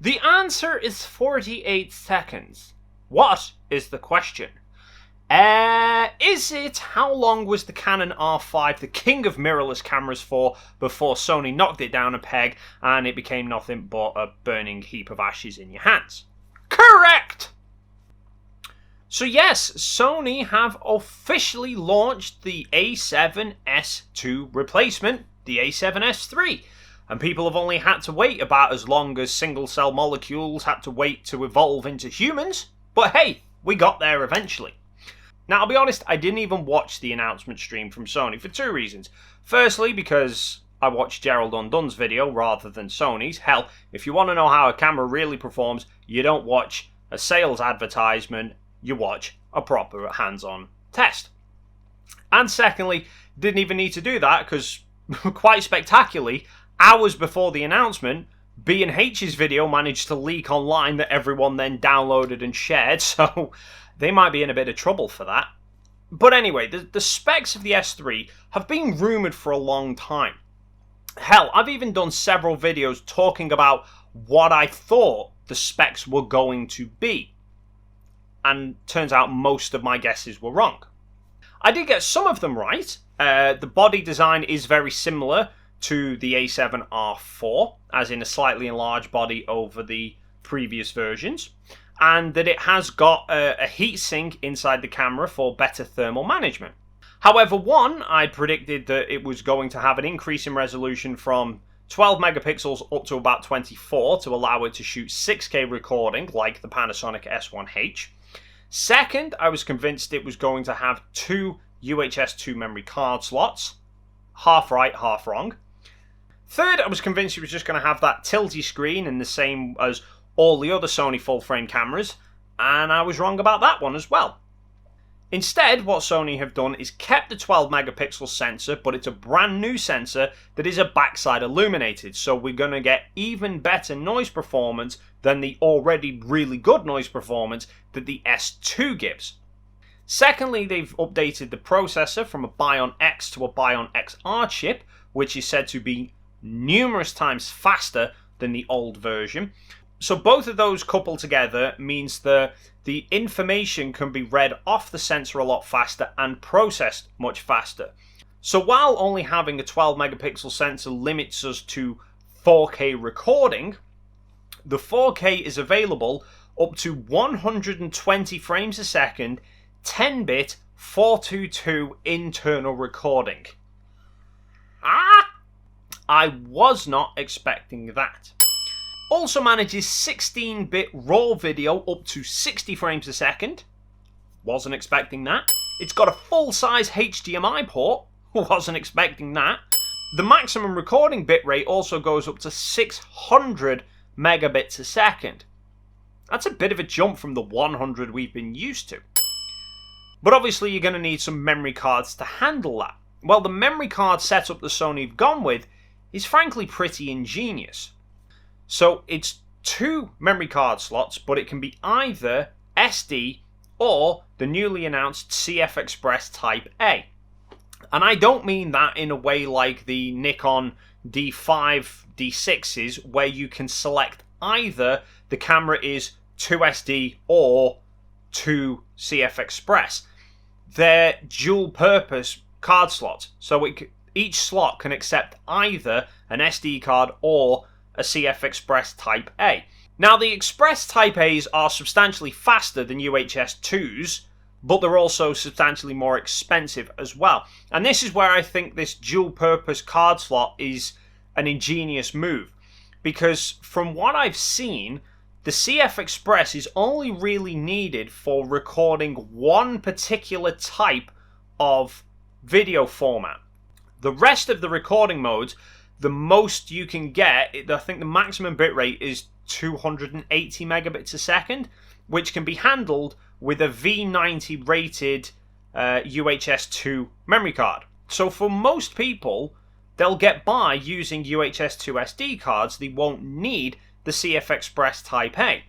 The answer is 48 seconds. What is the question? Is it how long was the Canon R5 the king of mirrorless cameras for before Sony knocked it down a peg and it became nothing but a burning heap of ashes in your hands? Correct! So yes, Sony have officially launched the A7S2 replacement, the A7S3. And people have only had to wait about as long as single-cell molecules had to wait to evolve into humans. But hey, we got there eventually. Now, I'll be honest, I didn't even watch the announcement stream from Sony for two reasons. Firstly, because I watched Gerald Undun's video rather than Sony's. Hell, if you want to know how a camera really performs, you don't watch a sales advertisement, you watch a proper hands-on test. And secondly, didn't even need to do that because, quite spectacularly, hours before the announcement, B&H's video managed to leak online that everyone then downloaded and shared, so they might be in a bit of trouble for that. But anyway, the specs of the S3 have been rumoured for a long time. Hell, I've even done several videos talking about what I thought the specs were going to be. And turns out most of my guesses were wrong. I did get some of them right. The body design is very similar to the A7R4, as in a slightly enlarged body over the previous versions, and that it has got a heatsink inside the camera for better thermal management. However, I predicted that it was going to have an increase in resolution from 12 megapixels up to about 24 to allow it to shoot 6K recording like the Panasonic S1H. Second, I was convinced it was going to have two UHS 2 memory card slots. Half right, half wrong. Third, I was convinced it was just going to have that tilty screen and the same as all the other Sony full-frame cameras, and I was wrong about that one as well. Instead, what Sony have done is kept the 12 megapixel sensor, but it's a brand new sensor that is a backside illuminated, so we're going to get even better noise performance than the already really good noise performance that the S2 gives. Secondly, they've updated the processor from a Bion X to a Bion XR chip, which is said to be numerous times faster than the old version. So both of those coupled together means that the information can be read off the sensor a lot faster and processed much faster. So while only having a 12 megapixel sensor limits us to 4K recording, the 4K is available up to 120 frames a second, 10-bit 422 internal recording. I was not expecting that. Also manages 16-bit RAW video up to 60 frames a second. Wasn't expecting that. It's got a full-size HDMI port. Wasn't expecting that. The maximum recording bitrate also goes up to 600 megabits a second. That's a bit of a jump from the 100 we've been used to. But obviously you're going to need some memory cards to handle that. Well, the memory card setup that Sony have gone with is frankly pretty ingenious. So it's two memory card slots, but it can be either SD or the newly announced CF Express Type A. And I don't mean that in a way like the Nikon D5, D6s, where you can select either the camera is 2SD or 2 CF Express. They're dual purpose card slots, so each slot can accept either an SD card or a CF Express Type A. Now, the Express Type A's are substantially faster than UHS 2s, but they're also substantially more expensive as well. And this is where I think this dual-purpose card slot is an ingenious move. Because from what I've seen, the CF Express is only really needed for recording one particular type of video format. The rest of the recording modes, the most you can get, I think the maximum bitrate is 280 megabits a second, which can be handled with a V90 rated UHS 2 memory card. So for most people, they'll get by using UHS 2 SD cards. They won't need the CF Express Type A.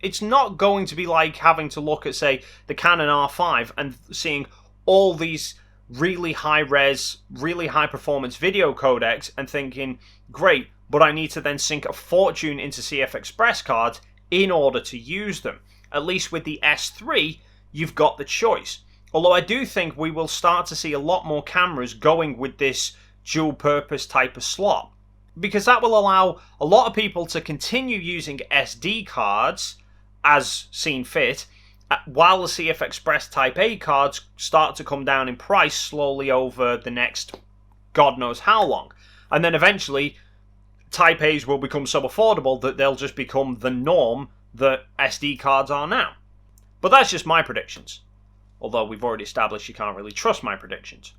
It's not going to be like having to look at, say, the Canon R5 and seeing all these really high-res, really high-performance video codecs and thinking, great, but I need to then sink a fortune into CF Express cards in order to use them. At least with the S3, you've got the choice. Although I do think we will start to see a lot more cameras going with this dual purpose type of slot, because that will allow a lot of people to continue using SD cards as seen fit, while the CF Express Type A cards start to come down in price slowly over the next God knows how long. And then eventually, Type A's will become so affordable that they'll just become the norm that SD cards are now. But that's just my predictions. Although we've already established you can't really trust my predictions.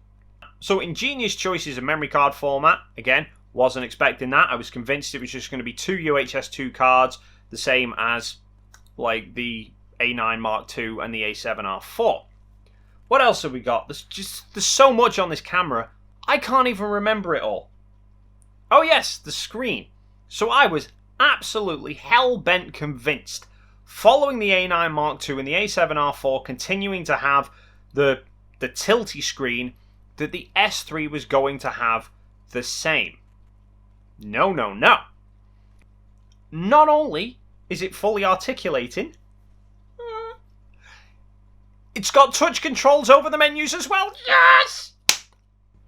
So ingenious choices of memory card format. Again, wasn't expecting that. I was convinced it was just going to be 2 UHS-2 cards, the same as like the A9 Mark II and the A7R4. What else have we got? There's so much on this camera, I can't even remember it all. Oh yes, the screen. So I was absolutely hell-bent convinced, following the A9 Mark II and the A7R4 continuing to have the tilty screen, that the S3 was going to have the same. No, no, no. Not only is it fully articulating, it's got touch controls over the menus as well. Yes!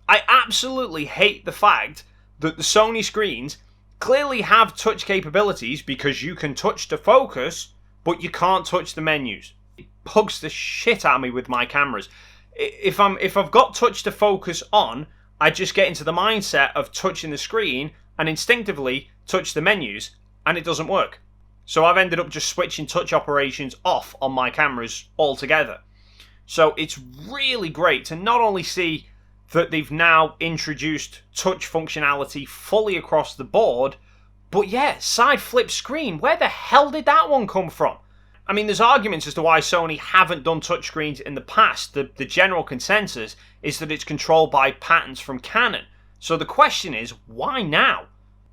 I absolutely hate the fact that the Sony screens clearly have touch capabilities because you can touch to focus, but you can't touch the menus. It bugs the shit out of me with my cameras. If I've got touch to focus on, I just get into the mindset of touching the screen and instinctively touch the menus, and it doesn't work. So I've ended up just switching touch operations off on my cameras altogether. So it's really great to not only see that they've now introduced touch functionality fully across the board, but yeah, side flip screen, where the hell did that one come from? I mean, there's arguments as to why Sony haven't done touchscreens in the past. The general consensus is that it's controlled by patents from Canon. So the question is, why now?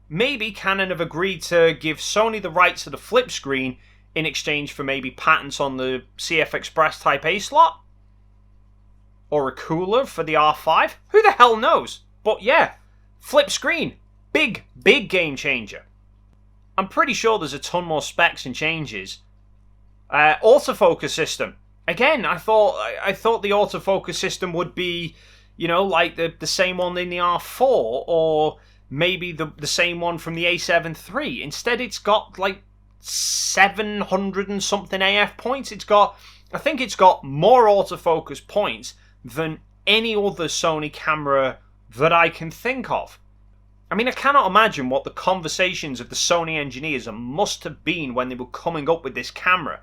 Maybe Canon have agreed to give Sony the rights to the flip screen in exchange for maybe patents on the CF Express Type A slot? Or a cooler for the R5? Who the hell knows? But yeah, flip screen. Big game changer. I'm pretty sure there's a ton more specs and changes. Autofocus system. Again, I thought the autofocus system would be, you know, like the same one in the R4, or maybe the same one from the A7 III. Instead, it's got like 700 and something AF points. I think it's got more autofocus points than any other Sony camera that I can think of. I mean, I cannot imagine what the conversations of the Sony engineers must have been when they were coming up with this camera.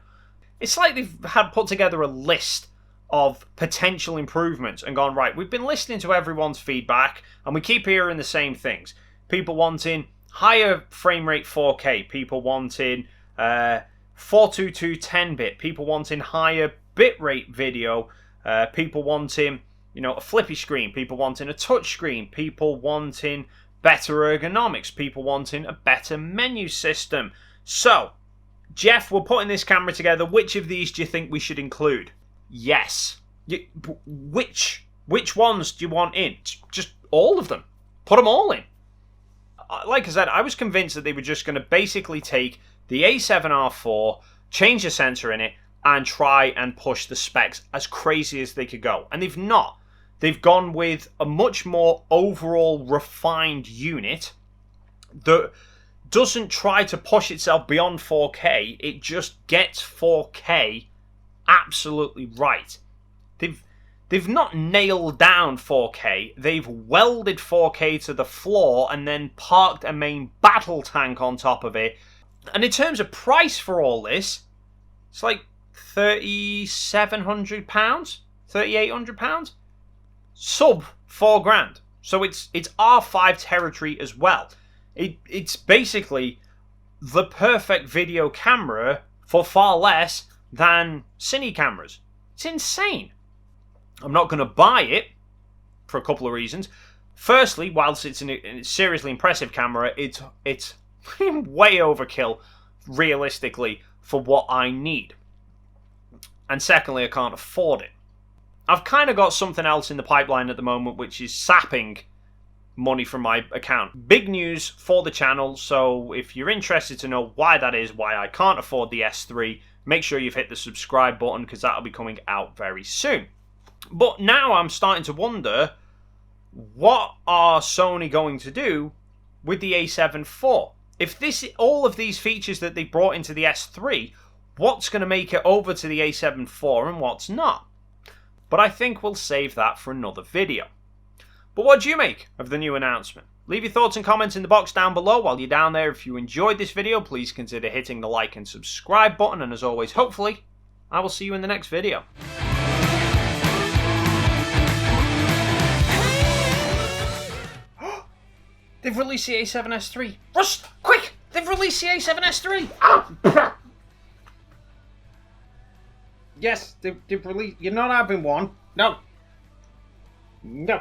It's like they've had put together a list of potential improvements and gone, right, we've been listening to everyone's feedback and we keep hearing the same things. People wanting higher frame rate 4K, people wanting 422 10-bit, people wanting higher bitrate video, people wanting, you know, a flippy screen, people wanting a touch screen, people wanting better ergonomics, people wanting a better menu system. So, Jeff, we're putting this camera together. Which of these do you think we should include? Yes. Which ones do you want in? Just all of them. Put them all in. Like I said, I was convinced that they were just going to basically take the A7R4, change the sensor in it, and try and push the specs as crazy as they could go. And they've not. They've gone with a much more overall refined unit that doesn't try to push itself beyond 4K. It just gets 4K absolutely right. They've not nailed down 4K. They've welded 4K to the floor and then parked a main battle tank on top of it. And in terms of price for all this, it's like £3,700, £3,800, sub £4,000. So it's R5 territory as well. It's basically the perfect video camera for far less than cine cameras. It's insane. I'm not going to buy it for a couple of reasons. Firstly, whilst it's a seriously impressive camera, it's way overkill, realistically, for what I need. And secondly, I can't afford it. I've kind of got something else in the pipeline at the moment which is sapping money from my account. Big news for the channel, so if you're interested to know why that is, why I can't afford the S3, make sure you've hit the subscribe button because that'll be coming out very soon. But now I'm starting to wonder, what are Sony going to do with the A7 IV? If all of these features that they brought into the S3, what's going to make it over to the A7 IV and what's not? But I think we'll save that for another video. But what do you make of the new announcement? Leave your thoughts and comments in the box down below. While you're down there, if you enjoyed this video, please consider hitting the like and subscribe button. And as always, hopefully, I will see you in the next video. They've released the A7S III. Rust, quick! They've released the A7S III. Ah! Yes, they've released. You're not having one. No. No.